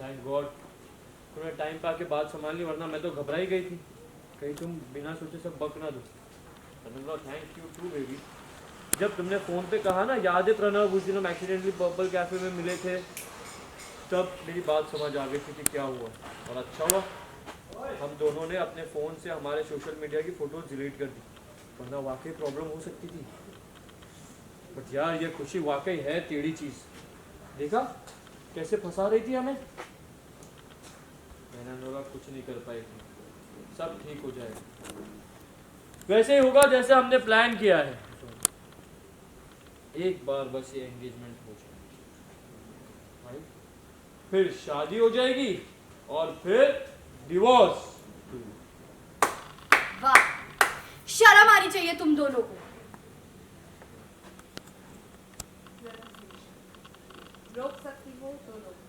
Thank God तुमने time पे आके बात संभाल ली, वरना मैं तो घबरा ही गई थी कहीं तुम बिना सोचे सब बक ना दो। Thank you to baby. जब तुमने फ़ोन पे कहा ना, याद है प्रणव उस दिन हम एक्सीडेंटली पर्पल कैफ़े में मिले थे, तब मेरी बात समझ आ गई थी कि क्या हुआ। और अच्छा हुआ हम दोनों ने अपने फ़ोन से हमारे सोशल मीडिया की फ़ोटोज़ डिलीट कर दी, वरना वाकई प्रॉब्लम हो सकती थी। बट यार ये खुशी वाकई है टेढ़ी चीज़। देखा कैसे फंसा रही थी हमें। मैंने अनुराग कुछ नहीं कर पाई थी, सब ठीक हो जाएगा, वैसे ही होगा जैसे हमने प्लान किया है। एक बार बस ये एंगेजमेंट हो जाए भाई, फिर शादी हो जाएगी और फिर डिवोर्स। वाह, शर्म आनी चाहिए तुम दोनों को। रोक सकती हो तो रोक।